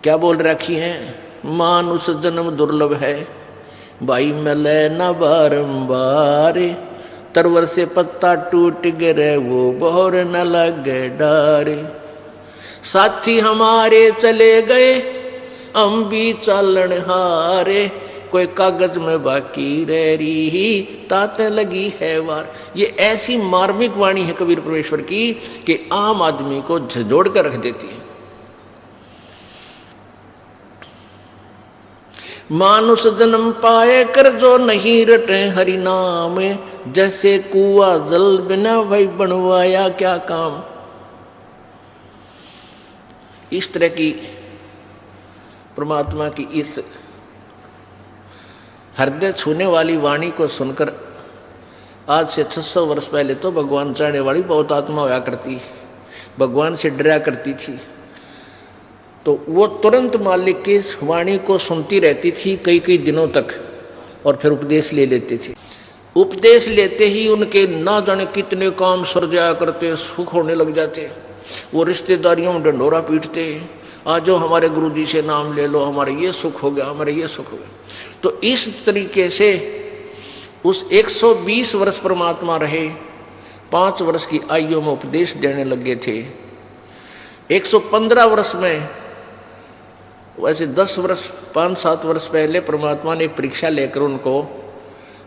क्या बोल रखी हैं, मानुष जन्म दुर्लभ है, भाई मिले न बारंबार, तरवर से पत्ता टूट गिरे वो बोर न लगे डारे। साथी हमारे चले गए हम भी चालन हारे, कोई कागज में बाकी रह रही ताते लगी है वार। ये ऐसी मार्मिक वाणी है कबीर परमेश्वर की कि आम आदमी को झंझोड़ कर रख देती है। मानुष जन्म पाए कर जो नहीं रटे हरि नाम, जैसे कुआ जल बिना भाई बनवाया क्या काम। इस तरह की परमात्मा की इस हृदय छूने वाली वाणी को सुनकर आज से 600 वर्ष पहले तो भगवान चाहने वाली बहुत आत्मा होया करती, भगवान से डरा करती थी, तो वो तुरंत मालिक की वाणी को सुनती रहती थी कई कई दिनों तक, और फिर उपदेश ले लेते थे। उपदेश लेते ही उनके ना जाने कितने काम सर जाया करते, सुख होने लग जाते। वो रिश्तेदारियों में ढंढोरा पीटते, आज जो हमारे गुरुजी से नाम ले लो, हमारे ये सुख हो गया, हमारे ये सुख हो गया। तो इस तरीके से उस 120 वर्ष परमात्मा रहे, 5 वर्ष की आयु में उपदेश देने लगे थे। 115 वर्ष में, वैसे 10 वर्ष 5-7 वर्ष पहले परमात्मा ने परीक्षा लेकर उनको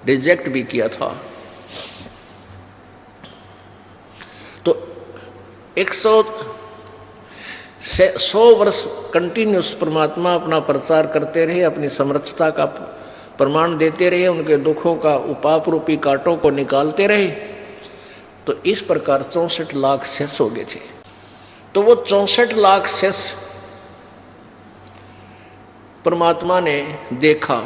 रिजेक्ट भी किया था। तो 100 वर्ष कंटिन्यूस परमात्मा अपना प्रचार करते रहे, अपनी समर्थता का प्रमाण देते रहे, उनके दुखों का उपाप रूपी कांटों को निकालते रहे। तो इस प्रकार 64 लाख शेष हो गए थे। तो वो 64 लाख शेष परमात्मा ने देखा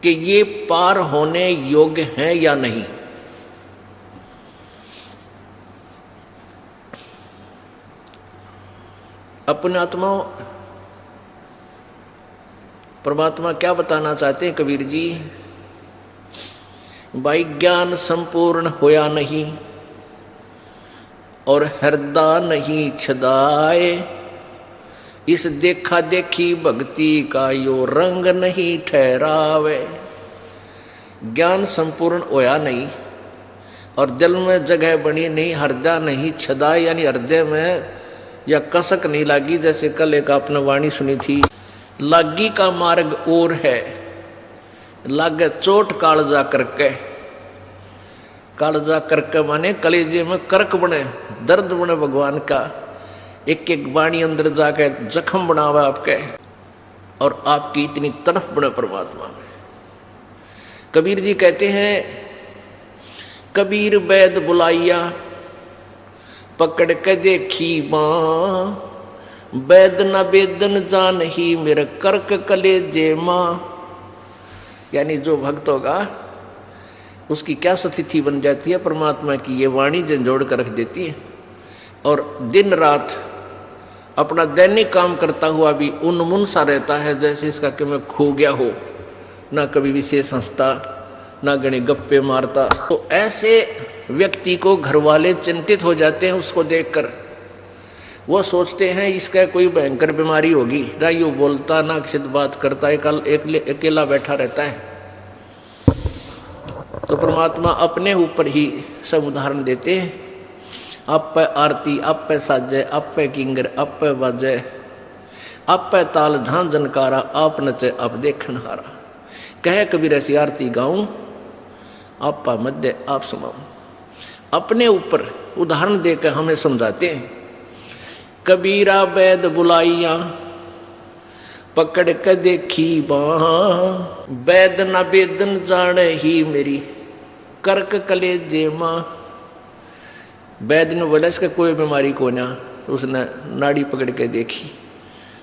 कि ये पार होने योग्य हैं या नहीं। अपने आत्मा परमात्मा क्या बताना चाहते हैं कबीर जी, भाई ज्ञान संपूर्ण होया नहीं और हृदय नहीं छदाए, इस देखा देखी भक्ति का यो रंग नहीं ठहरावे। ज्ञान संपूर्ण होया नहीं और दिल में जगह बनी नहीं, हृदय नहीं छदा, यानी हृदय में या कसक नहीं लागी। जैसे कल एक आपने वाणी सुनी थी, लागी का मार्ग और है, लागे चोट कालजा करके। कालजा करके माने कलेजे में कर्क बने, दर्द बने भगवान का, एक एक वाणी अंदर जाके जख्म बनावा आपके, और आपकी इतनी तड़फ बने परमात्मा में। कबीर जी कहते हैं, कबीर वैद बुलाइया पकड़ के देखी माँ, वैद न वेदन जान ही मेरे कर्क कलेजे माँ। यानी जो भक्त होगा उसकी क्या स्थिति बन जाती है, परमात्मा की ये वाणी झंझोड़ कर रख देती है, और दिन रात अपना दैनिक काम करता हुआ भी उन्मुन सा रहता है, जैसे इसका कि मैं खो गया हो, ना कभी विशेष हंसता, ना गणे गप्पे मारता। तो ऐसे व्यक्ति को घर वाले चिंतित हो जाते हैं उसको देखकर। वो सोचते हैं इसका कोई भयंकर बीमारी होगी, ना यूँ बोलता ना किसी बात करता, अकेला बैठा रहता है। तो परमात्मा अपने ऊपर ही सब उदाहरण देते हैं। आप पे आरती, आप पे साजे, आप पे किंगर, आप पे बाजे, आप पे ताल झां जनकारा, आप नचे आप देखन हारा। कहे कबीर ऐसी आरती गाऊं, आप पा मध्य आप समाऊं। अपने ऊपर उदाहरण देकर हमें समझाते हैं। कबीरा वैद बुलाइया पकड़ के देखी बाँ, वैद न वेदन जाने ही मेरी कर्क कलेजे माँ। वैद ने बोला इसका कोई बीमारी को ना, उसने नाड़ी पकड़ के देखी।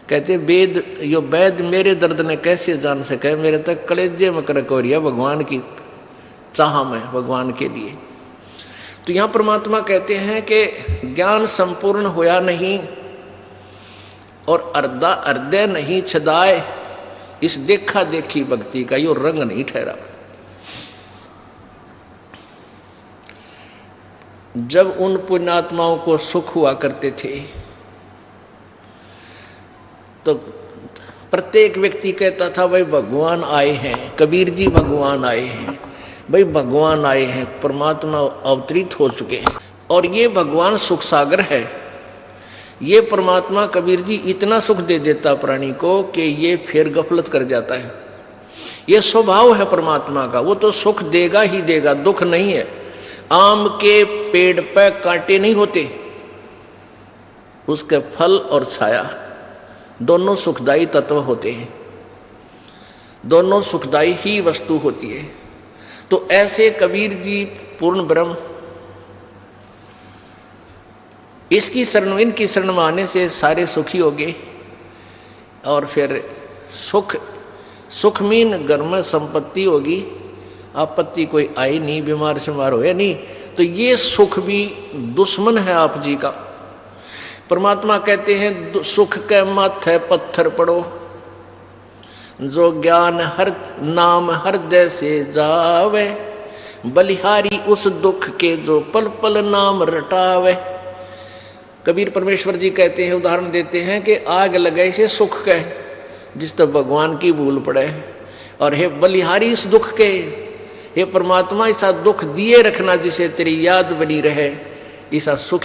कहते वेद, यो वैद मेरे दर्द ने कैसे जान सके, मेरे तक कलेजे में कर्क हो रही है भगवान की चाह में, भगवान के लिए। तो यहाँ परमात्मा कहते हैं कि ज्ञान संपूर्ण होया नहीं और हृदय नहीं छदाए, इस देखा देखी भक्ति का यो रंग नहीं ठहरा। जब उन पुण्यात्माओं को सुख हुआ करते थे तो प्रत्येक व्यक्ति कहता था भाई भगवान आए हैं, कबीर जी भगवान आए हैं, भाई भगवान आए हैं, परमात्मा अवतरित हो चुके हैं। और ये भगवान सुख सागर है। ये परमात्मा कबीर जी इतना सुख दे देता प्राणी को कि ये फिर गफलत कर जाता है। ये स्वभाव है परमात्मा का, वो तो सुख देगा ही देगा, दुख नहीं है। आम के पेड़ पे कांटे नहीं होते, उसके फल और छाया दोनों सुखदायी तत्व होते हैं, दोनों सुखदायी ही वस्तु होती है। तो ऐसे कबीर जी पूर्ण ब्रह्म, इसकी शरण, इनकी शरण में आने से सारे सुखी हो गए। और फिर सुख मीन घर में संपत्ति होगी, आपत्ति कोई आई नहीं, बीमार शिमार हो या नहीं, तो ये सुख भी दुश्मन है आप जी का। परमात्मा कहते हैं सुख के माथे पत्थर पड़ो, जो ज्ञान हर नाम हृदय से जावे, बलिहारी उस दुख के जो पल पल नाम रटावे। कबीर परमेश्वर जी कहते हैं, उदाहरण देते हैं कि आग लगे से सुख के, जिस तक भगवान की भूल पड़े, और हे बलिहारी इस दुख के, हे परमात्मा ऐसा दुख दिए रखना जिसे तेरी याद बनी रहे, ऐसा सुख